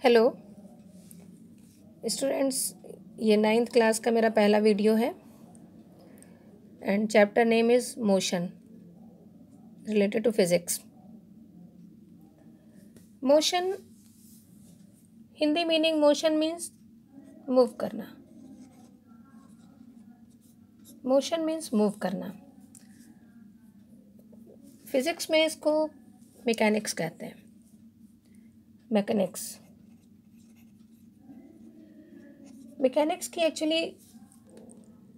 Hello students, ये 9th class का मेरा पहला वीडियो है and chapter name is motion related to physics. Motion, Hindi meaning motion means move करना। मोशन मीन्स मूव करना। फिज़िक्स में इसको मैकेनिक्स कहते हैं। मैकेनिक्स की एक्चुअली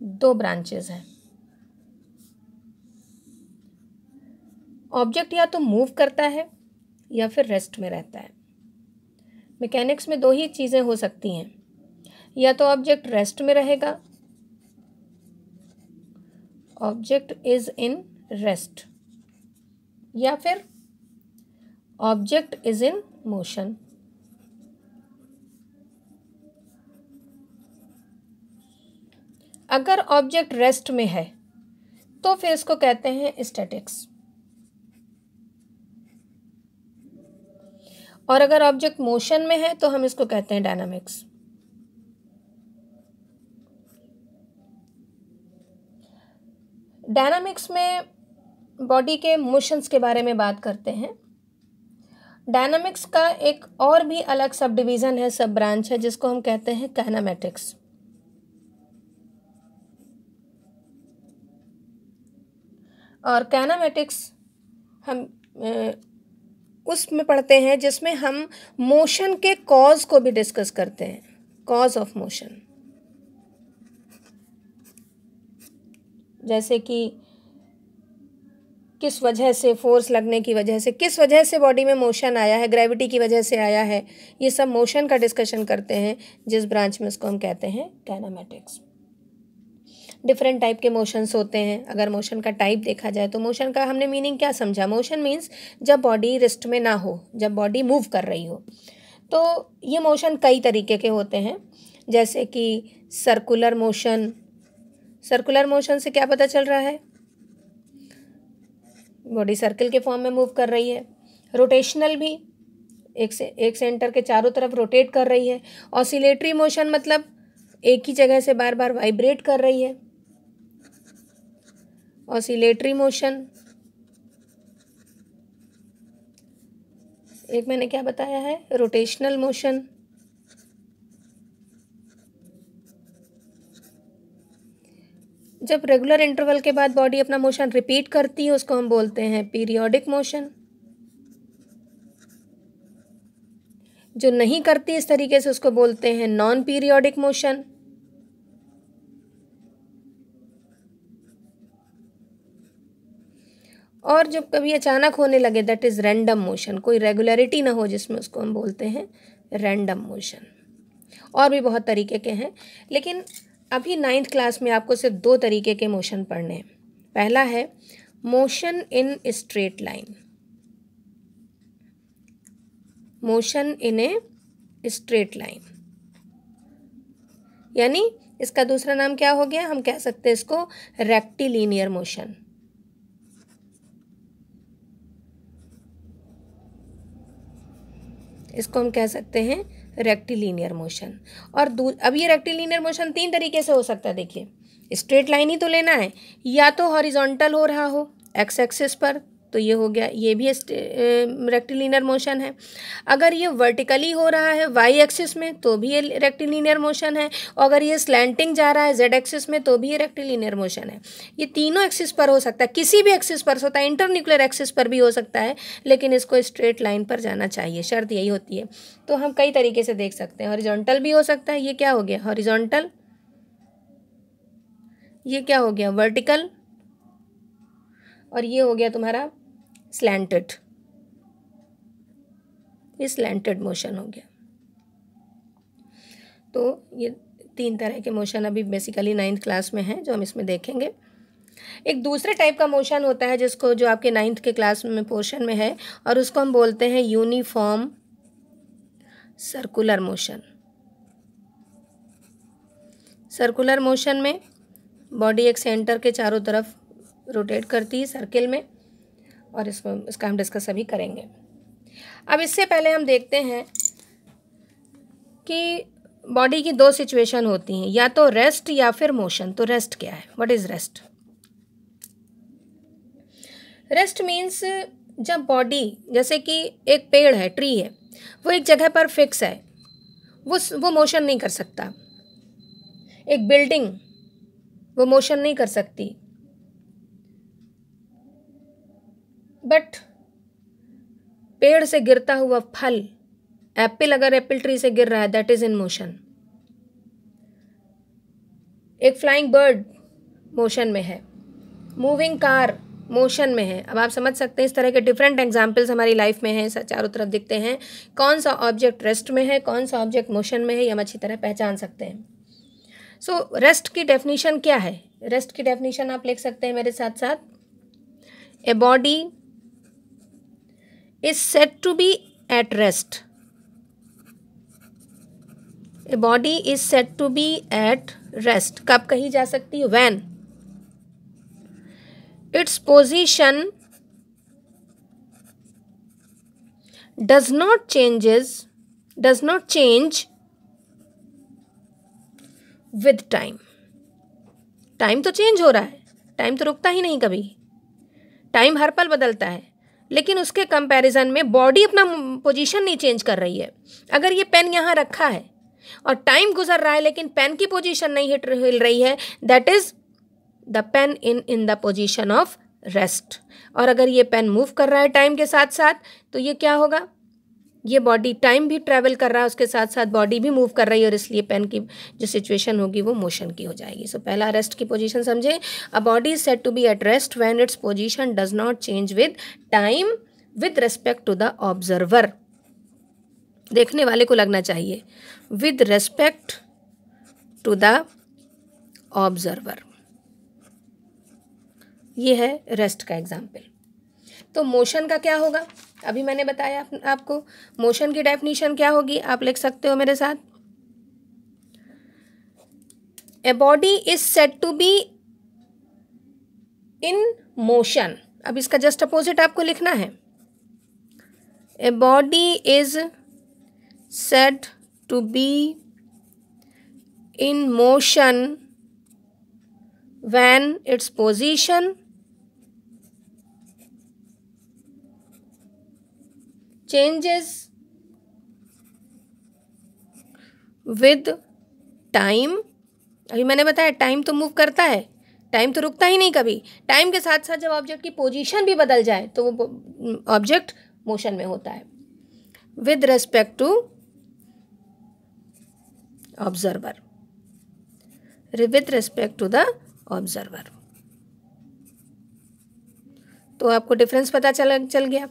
दो ब्रांचेस हैं। ऑब्जेक्ट या तो मूव करता है या फिर रेस्ट में रहता है। मैकेनिक्स में दो ही चीज़ें हो सकती हैं, या तो ऑब्जेक्ट रेस्ट में रहेगा, ऑब्जेक्ट इज इन रेस्ट, या फिर ऑब्जेक्ट इज इन मोशन। अगर ऑब्जेक्ट रेस्ट में है तो फिर इसको कहते हैं स्टैटिक्स, और अगर ऑब्जेक्ट मोशन में है तो हम इसको कहते हैं डायनामिक्स। डायनामिक्स में बॉडी के मोशंस के बारे में बात करते हैं। डायनामिक्स का एक और भी अलग सब डिवीज़न है, सब ब्रांच है, जिसको हम कहते हैं काइनेमैटिक्स। और काइनेमैटिक्स हम उसमें पढ़ते हैं जिसमें हम मोशन के कॉज को भी डिस्कस करते हैं, कॉज ऑफ मोशन। जैसे कि किस वजह से, फोर्स लगने की वजह से, किस वजह से बॉडी में मोशन आया है, ग्रेविटी की वजह से आया है, ये सब मोशन का डिस्कशन करते हैं, जिस ब्रांच में इसको हम कहते हैं काइनेमैटिक्स। डिफरेंट टाइप के मोशंस होते हैं। अगर मोशन का टाइप देखा जाए तो मोशन का हमने मीनिंग क्या समझा? मोशन मीन्स जब बॉडी रेस्ट में ना हो, जब बॉडी मूव कर रही हो। तो ये मोशन कई तरीके के होते हैं, जैसे कि सर्कुलर मोशन। सर्कुलर मोशन से क्या पता चल रहा है? बॉडी सर्कल के फॉर्म में मूव कर रही है। रोटेशनल भी, एक सेंटर के चारों तरफ रोटेट कर रही है। ऑसिलेटरी मोशन मतलब एक ही जगह से बार बार वाइब्रेट कर रही है, ऑसिलेटरी मोशन। एक मैंने क्या बताया है? Rotational motion. जब रेगुलर इंटरवल के बाद बॉडी अपना मोशन रिपीट करती है उसको हम बोलते हैं पीरियोडिक मोशन। जो नहीं करती इस तरीके से उसको बोलते हैं नॉन पीरियोडिक मोशन। और जब कभी अचानक होने लगे दैट इज रैंडम मोशन, कोई रेगुलरिटी ना हो जिसमें, उसको हम बोलते हैं रैंडम मोशन। और भी बहुत तरीके के हैं, लेकिन अभी 9th क्लास में आपको सिर्फ दो तरीके के मोशन पढ़ने हैं। पहला है motion in straight line. Motion in a straight line, यानी इसका दूसरा नाम क्या हो गया? हम कह सकते हैं इसको रेक्टिलिनियर मोशन। इसको हम कह सकते हैं रेक्टिलिनियर मोशन। और अब ये रेक्टिलिनियर मोशन तीन तरीके से हो सकता है। देखिए, स्ट्रेट लाइन ही तो लेना है, या तो हॉरिजॉन्टल हो रहा हो एक्स एक्सिस पर, तो ये हो गया, ये भी रेक्टिलिनियर मोशन है। अगर ये वर्टिकली हो रहा है वाई एक्सिस में तो भी ये रेक्टिलिनियर मोशन है, और अगर ये स्लैंटिंग जा रहा है जेड एक्सिस में तो भी ये रेक्टिलिनियर मोशन है। ये तीनों एक्सिस पर हो सकता है, किसी भी एक्सिस पर होता है, इंटरन्यूक्लियर एक्सिस पर भी हो सकता है, लेकिन इसको स्ट्रेट लाइन पर जाना चाहिए, शर्त यही होती है। तो हम कई तरीके से देख सकते हैं। हॉरिजॉन्टल भी हो सकता है, ये क्या हो गया? हॉरिजॉन्टल। ये क्या हो गया? वर्टिकल। और ये हो गया तुम्हारा स्लैंटेड। ये स्लैंटेड मोशन हो गया। तो ये तीन तरह के मोशन अभी बेसिकली 9th क्लास में हैं, जो हम इसमें देखेंगे। एक दूसरे टाइप का मोशन होता है जिसको, जो आपके 9th के क्लास में पोर्शन में है, और उसको हम बोलते हैं uniform circular motion. Circular motion में बॉडी एक सेंटर के चारों तरफ रोटेट करती है सर्किल में, और इसका हम डिस्कस अभी करेंगे। अब इससे पहले हम देखते हैं कि बॉडी की दो सिचुएशन होती हैं, या तो रेस्ट या फिर मोशन। तो रेस्ट क्या है? What is rest? Rest means जब बॉडी, जैसे कि एक पेड़ है, ट्री है, वो एक जगह पर फिक्स है, वो मोशन नहीं कर सकता। एक बिल्डिंग वो मोशन नहीं कर सकती, बट पेड़ से गिरता हुआ फल, एप्पल, अगर एप्पल ट्री से गिर रहा है, दैट इज इन मोशन। एक फ्लाइंग बर्ड मोशन में है, मूविंग कार मोशन में है। अब आप समझ सकते हैं, इस तरह के डिफरेंट एग्जाम्पल्स हमारी लाइफ में हैं, चारों तरफ दिखते हैं। कौन सा ऑब्जेक्ट रेस्ट में है, कौन सा ऑब्जेक्ट मोशन में है, ये हम अच्छी तरह पहचान सकते हैं। सो रेस्ट की डेफिनेशन क्या है? रेस्ट की डेफिनेशन आप लिख सकते हैं मेरे साथ साथ। A body is said to be at rest. A body is said to be at rest कब कही जा सकती है? When its position does not change with time। Time तो चेंज हो रहा है, टाइम तो रुकता ही नहीं कभी, टाइम हर पल बदलता है, लेकिन उसके कंपैरिजन में बॉडी अपना पोजीशन नहीं चेंज कर रही है। अगर ये पेन यहाँ रखा है और टाइम गुजर रहा है लेकिन पेन की पोजीशन नहीं हिल रही है, that is the pain in the position of rest. और अगर ये पेन मूव कर रहा है टाइम के साथ साथ, तो ये क्या होगा? ये बॉडी, टाइम भी ट्रैवल कर रहा है, उसके साथ साथ बॉडी भी मूव कर रही है, और इसलिए पेन की जो सिचुएशन होगी वो मोशन की हो जाएगी। सो पहला रेस्ट की पोजीशन समझे। A body is said to be at rest when its position does not change with time with respect to the observer. देखने वाले को लगना चाहिए, with respect to the observer. ये है रेस्ट का एग्जाम्पल। तो मोशन का क्या होगा? अभी मैंने बताया आपको मोशन की डेफिनेशन क्या होगी, आप लिख सकते हो मेरे साथ। A body is said to be in motion. अब इसका जस्ट अपोजिट आपको लिखना है। A body is said to be in motion when its position changes with time। अभी मैंने बताया टाइम तो मूव करता है, टाइम तो रुकता ही नहीं कभी। टाइम के साथ साथ जब ऑब्जेक्ट की पोजीशन भी बदल जाए तो वो ऑब्जेक्ट मोशन में होता है। With respect to observer, with respect to the observer. तो आपको डिफरेंस पता चल गया।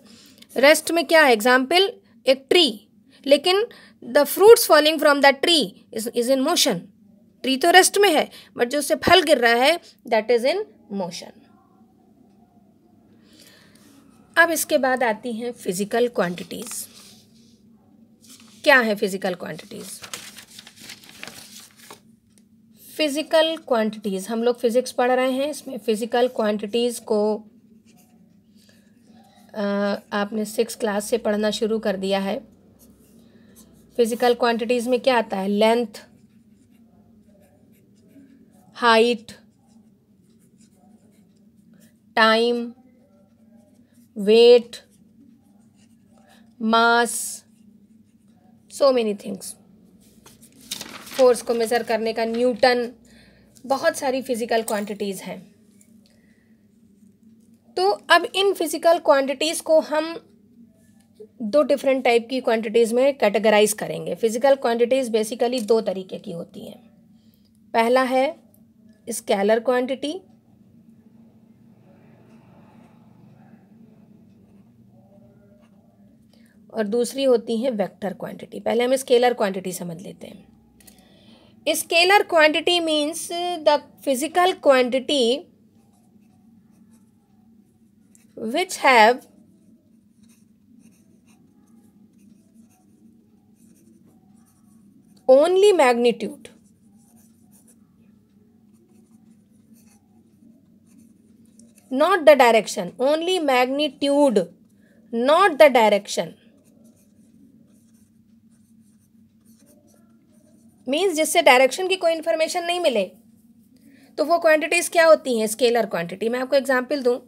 रेस्ट में क्या है? एग्जाम्पल, एक ट्री, लेकिन the fruits falling from the tree is in motion. Tree तो रेस्ट में है, बट जो उससे फल गिर रहा है दैट इज इन मोशन। अब इसके बाद आती हैं फिजिकल क्वांटिटीज। क्या है फिजिकल क्वांटिटीज? फिजिकल क्वांटिटीज़, हम लोग फिजिक्स पढ़ रहे हैं, इसमें फिजिकल क्वांटिटीज़ को आपने 6 क्लास से पढ़ना शुरू कर दिया है। फिजिकल क्वांटिटीज़ में क्या आता है? लेंथ, हाइट, टाइम, वेट, मास, सो मेनी थिंग्स। फोर्स को मेज़र करने का न्यूटन, बहुत सारी फिजिकल क्वांटिटीज़ हैं। तो अब इन फिजिकल क्वांटिटीज़ को हम 2 डिफरेंट टाइप की क्वांटिटीज़ में कैटेगराइज करेंगे। फिजिकल क्वांटिटीज़ बेसिकली 2 तरीके की होती हैं। पहला है स्केलर क्वांटिटी, और दूसरी होती है वेक्टर क्वांटिटी। पहले हम स्केलर क्वांटिटी समझ लेते हैं। Scalar quantity means the physical quantity which have only magnitude, not the direction. Only magnitude, not the direction. Means जिससे डायरेक्शन की कोई इन्फॉर्मेशन नहीं मिले, तो वो क्वांटिटीज़ क्या होती हैं? Scalar quantity. मैं आपको एग्जांपल दूं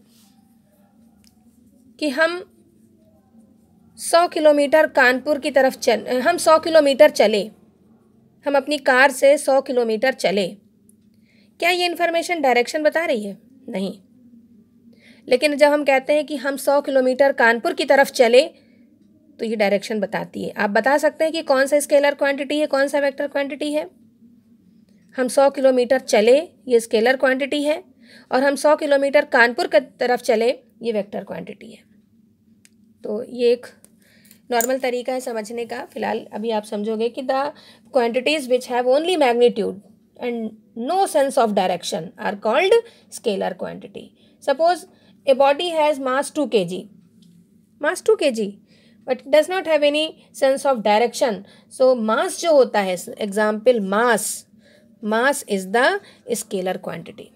कि हम 100 किलोमीटर कानपुर की तरफ हम 100 किलोमीटर चले, हम अपनी कार से 100 किलोमीटर चले, क्या ये इन्फॉर्मेशन डायरेक्शन बता रही है? नहीं। लेकिन जब हम कहते हैं कि हम 100 किलोमीटर कानपुर की तरफ चले, तो ये डायरेक्शन बताती है। आप बता सकते हैं कि कौन सा स्केलर क्वांटिटी है, कौन सा वेक्टर क्वांटिटी है? हम 100 किलोमीटर चले, ये स्केलर क्वांटिटी है, और हम 100 किलोमीटर कानपुर की तरफ चले, ये वेक्टर क्वांटिटी है। तो ये एक नॉर्मल तरीका है समझने का। फिलहाल अभी आप समझोगे कि the quantities which have only magnitude and no sense of direction are called scalar quantity. Suppose a body has mass 2 kg, mass 2 kg, but does not have any sense of direction. So mass जो होता है, example mass is the scalar quantity.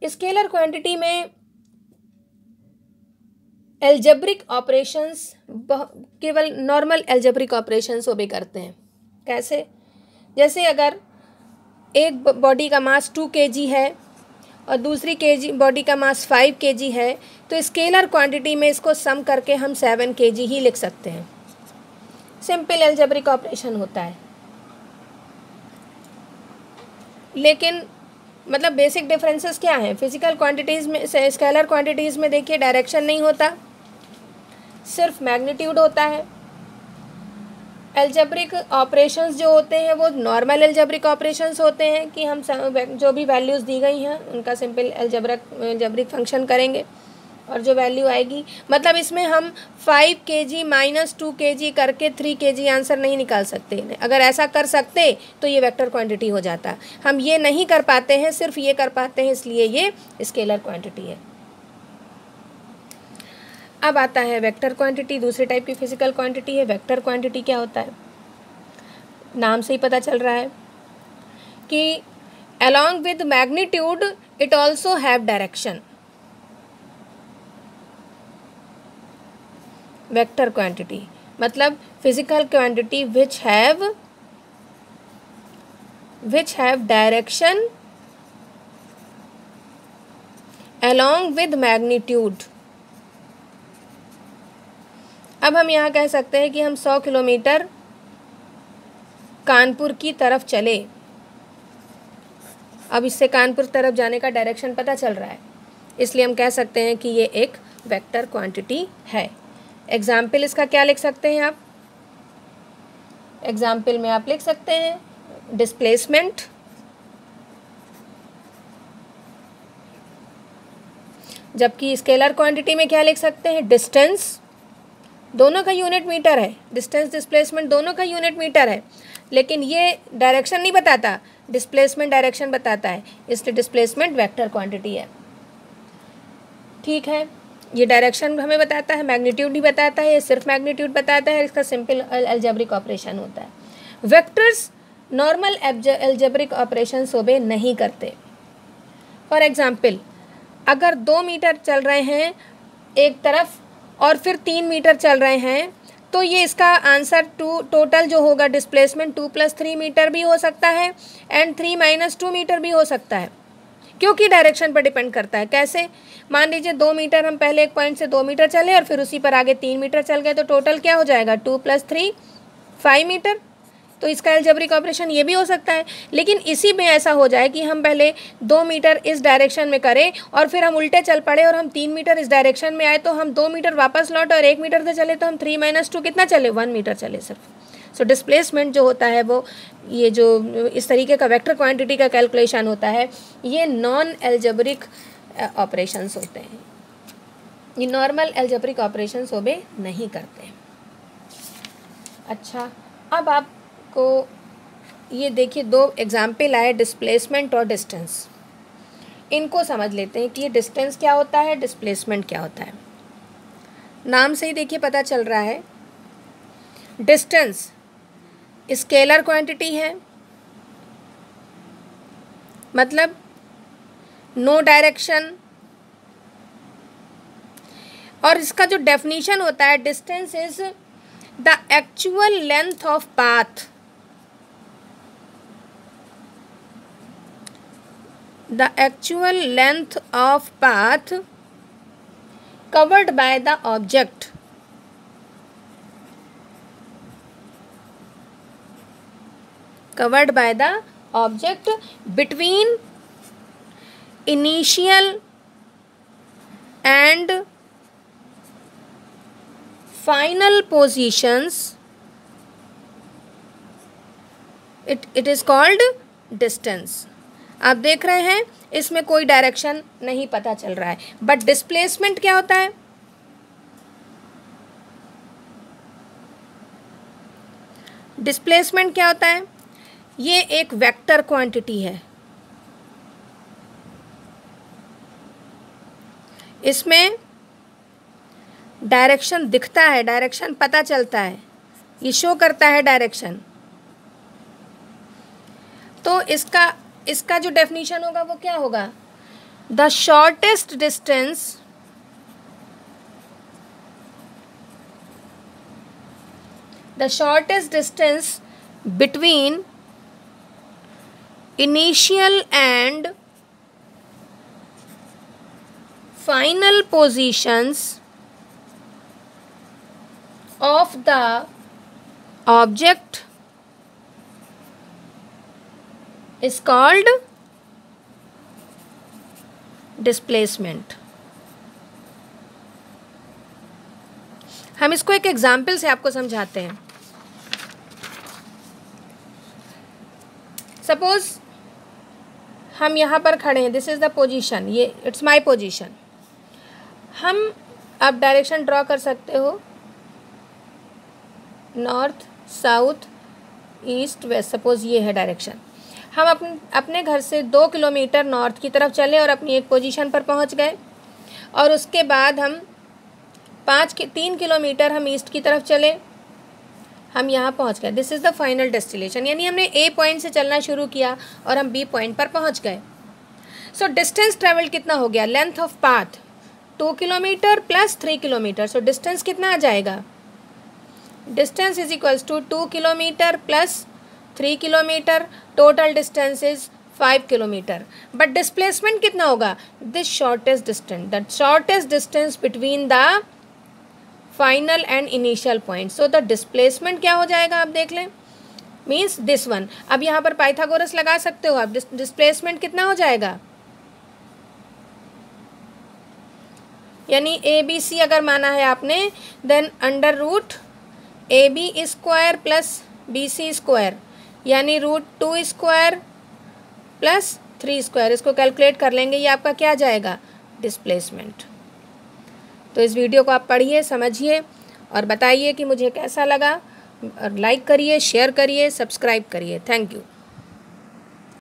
Scalar quantity में algebraic operations केवल normal algebraic operations वो भी करते हैं। कैसे? जैसे अगर एक बॉडी का मास 2 kg है और दूसरी बॉडी का मास 5 kg है, तो स्केलर क्वांटिटी में इसको सम करके हम 7 kg ही लिख सकते हैं। सिंपल एल्जेब्रिक ऑपरेशन होता है। लेकिन मतलब बेसिक डिफरेंसेस क्या हैं? फिजिकल क्वांटिटीज़ में से स्केलर क्वांटिटीज़ में देखिए डायरेक्शन नहीं होता, सिर्फ मैग्नीट्यूड होता है। एल्जेब्रिक ऑपरेशंस जो होते हैं वो नॉर्मल एल्जेब्रिक ऑपरेशंस होते हैं कि हम जो भी वैल्यूज़ दी गई हैं उनका सिंपल एल्जेब्रिक फंक्शन करेंगे और जो वैल्यू आएगी, मतलब इसमें हम 5 kg माइनस 2 kg करके 3 kg आंसर नहीं निकाल सकते। अगर ऐसा कर सकते तो ये वेक्टर क्वांटिटी हो जाता। हम ये नहीं कर पाते हैं, सिर्फ ये कर पाते हैं, इसलिए ये स्केलर क्वांटिटी है। अब आता है वेक्टर क्वांटिटी, दूसरे टाइप की फिजिकल क्वांटिटी है। वेक्टर क्वांटिटी क्या होता है? नाम से ही पता चल रहा है कि along with magnitude it also have direction। Vector quantity मतलब physical quantity which have direction along with magnitude। अब हम यहाँ कह सकते हैं कि हम 100 किलोमीटर कानपुर की तरफ चले। अब इससे कानपुर तरफ जाने का डायरेक्शन पता चल रहा है, इसलिए हम कह सकते हैं कि ये एक वेक्टर क्वांटिटी है। एग्जाम्पल इसका क्या लिख सकते हैं आप? एग्जाम्पल में आप लिख सकते हैं डिस्प्लेसमेंट, जबकि स्केलर क्वांटिटी में क्या लिख सकते हैं? डिस्टेंस। दोनों का यूनिट मीटर है, डिस्टेंस डिस्प्लेसमेंट दोनों का यूनिट मीटर है, लेकिन ये डायरेक्शन नहीं बताता, डिस्प्लेसमेंट डायरेक्शन बताता है, इसलिए डिस्प्लेसमेंट वेक्टर क्वांटिटी है। ठीक है, ये डायरेक्शन हमें बताता है, मैग्नीट्यूड नहीं बताता है, ये सिर्फ मैग्नीट्यूड बताता है, इसका सिंपल एल्जेब्रिक ऑपरेशन होता है। वेक्टर्स नॉर्मल एल्जेब्रिक ऑपरेशन ओबे नहीं करते। फॉर एग्जाम्पल, अगर 2 मीटर चल रहे हैं एक तरफ और फिर 3 मीटर चल रहे हैं, तो ये इसका आंसर टोटल जो होगा डिस्प्लेसमेंट 2 + 3 मीटर भी हो सकता है एंड 3 - 2 मीटर भी हो सकता है, क्योंकि डायरेक्शन पर डिपेंड करता है। कैसे? मान लीजिए 2 मीटर हम पहले एक पॉइंट से 2 मीटर चले और फिर उसी पर आगे 3 मीटर चल गए, तो टोटल क्या हो जाएगा? 2 + 3 5 मीटर। तो इसका एल्जेब्रिक ऑपरेशन ये भी हो सकता है। लेकिन इसी में ऐसा हो जाए कि हम पहले 2 मीटर इस डायरेक्शन में करें और फिर हम उल्टे चल पड़े और हम 3 मीटर इस डायरेक्शन में आए, तो हम 2 मीटर वापस लौटे और 1 मीटर से चले, तो हम 3 - 2 कितना चले? 1 मीटर चले सिर्फ। सो डिस्प्लेसमेंट जो होता है वो ये जो इस तरीके का वेक्टर क्वांटिटी का कैलकुलेशन होता है, ये नॉन एल्जेब्रिक ऑपरेशंस होते हैं, ये नॉर्मल एल्जेब्रिक ऑपरेशंस ओबे नहीं करते। अच्छा, अब आपको ये देखिए 2 एग्जाम्पल आए, डिस्प्लेसमेंट और डिस्टेंस। इनको समझ लेते हैं कि ये डिस्टेंस क्या होता है, डिस्प्लेसमेंट क्या होता है। नाम से ही देखिए पता चल रहा है, डिस्टेंस स्केलर क्वांटिटी है, मतलब नो डायरेक्शन, और इसका जो डेफिनीशन होता है, distance is the actual length of path, the actual length of path covered by the object between initial and final positions, it is called distance. आप देख रहे हैं इसमें कोई डायरेक्शन नहीं पता चल रहा है, बट डिस्प्लेसमेंट क्या होता है? डिस्प्लेसमेंट क्या होता है? ये एक वेक्टर क्वांटिटी है, इसमें डायरेक्शन दिखता है, डायरेक्शन पता चलता है, ये शो करता है डायरेक्शन। तो इसका जो डेफिनेशन होगा वो क्या होगा? The shortest distance between initial and final positions of the object is called displacement. हम इसको एक एग्जाम्पल से आपको समझाते हैं। सपोज हम यहाँ पर खड़े हैं, दिस इज द पोजीशन, ये इट्स माय पोजीशन। हम आप डायरेक्शन ड्रॉ कर सकते हो, north, south, east, west. Suppose ये है डायरेक्शन। हम अपने घर से 2 किलोमीटर नॉर्थ की तरफ चले और अपनी एक पोजीशन पर पहुंच गए, और उसके बाद हम 3 किलोमीटर हम ईस्ट की तरफ चले, हम यहाँ पहुंच गए। This is the final destination, यानी हमने ए पॉइंट से चलना शुरू किया और हम बी पॉइंट पर पहुंच गए। सो डिस्टेंस ट्रेवल कितना हो गया? Length of path 2 kilometre plus 3 kilometre. So distance कितना आ जाएगा? Distance is equals to 2 kilometre plus 3 kilometre, total distance is 5 kilometre. But displacement कितना होगा? This shortest distance, that shortest distance between the final and initial point. So the displacement क्या हो जाएगा? आप देख लें, मीन्स दिस वन। अब यहाँ पर पाइथागोरस लगा सकते हो आप। डिस्प्लेसमेंट कितना हो जाएगा? यानी ABC अगर माना है आपने, then under root AB square plus BC square, यानी √2 स्क्वायर प्लस 3 स्क्वायर। इसको कैलकुलेट कर लेंगे, ये आपका क्या जाएगा? डिस्प्लेसमेंट। तो इस वीडियो को आप पढ़िए, समझिए और बताइए कि मुझे कैसा लगा। और लाइक करिए, शेयर करिए, सब्सक्राइब करिए। Thank you.